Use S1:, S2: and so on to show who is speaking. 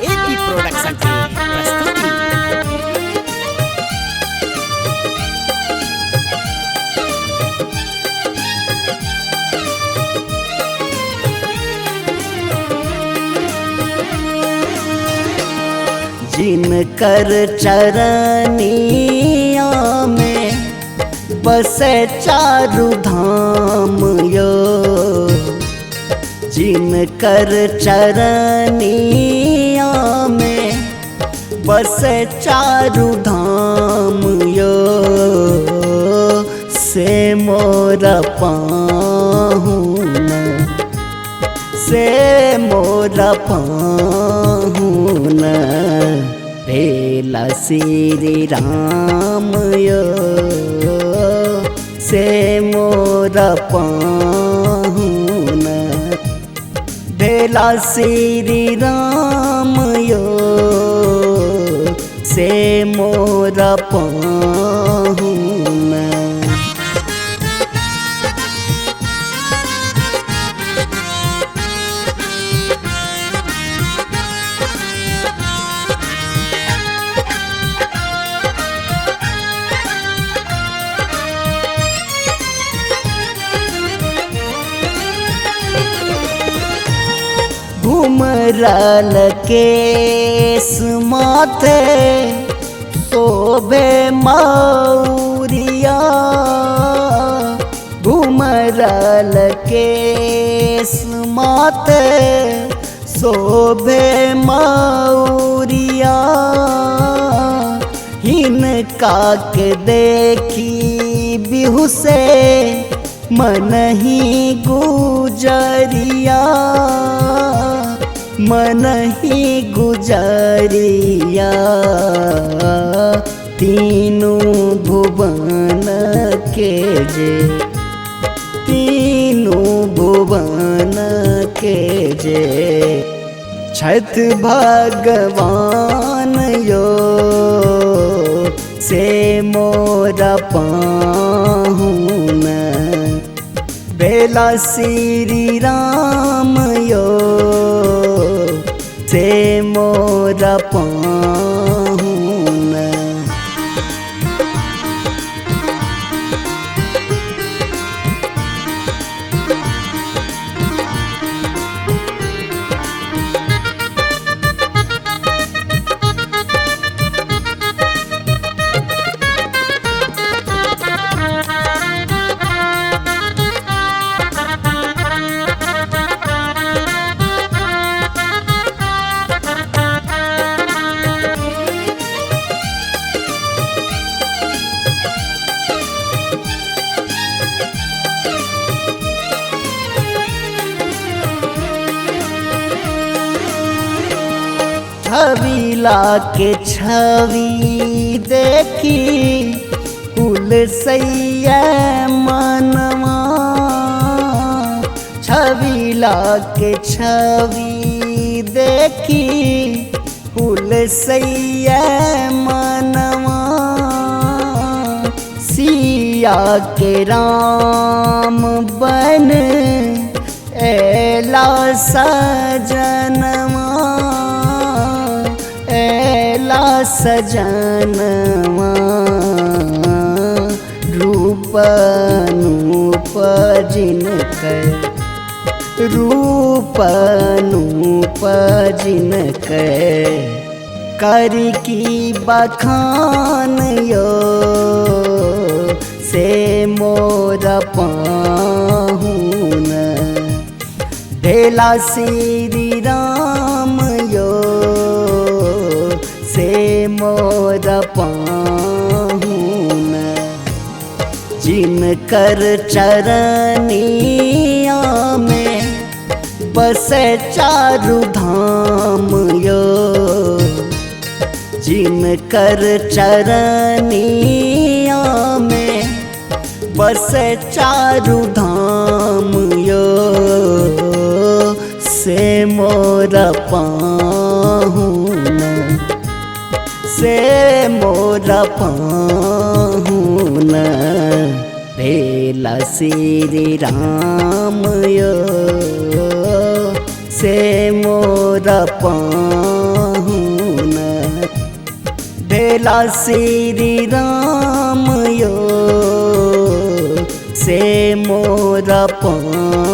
S1: AP production की प्रस्तुति।
S2: जिनकर चरनिया में बसे चारु धाम यो, जिनकर चरनिया में बसे चारु धाम यो, से मोरा पाहुन, से मोरा पाहुन भेला श्री राम यो, से मोरा पाहुन भेला श्री राम यो, से मोरा पाहुन। घुमरल केस माथे शोभे मौरिया, घुमरल केस माथे शोभे मौरिया, हिनका के देखी बिहु से मन ही गुजरिया, मन ही गुजरिया, तीनों भुवन के जे, तीनों भुवन के जे छठ भगवान यो, से मोरा पाहुन भेला श्री राम यो, से मोरा पाहुन। छविला के छवि देखी कुल सैया मनवा, छविला के छवि देखी कुल सैया मनवा, सिया के राम बन एला सजनवा, एला सजनवा, रूप अनूप जिनकर, रूप अनूप जिनकर कर की बखान यो, से मोरा पाहुन भेला श्री राम यो, से मोरा पाहुन जिनकर चरनिया में बसे चारु धाम यो, जिनकर चरनिया बस चारु धाम यो से मोर पाहुन से मोर पाहुन भेला श्री राम यो से मोर पाहुन भेला श्री राम यो से मोर पाहुन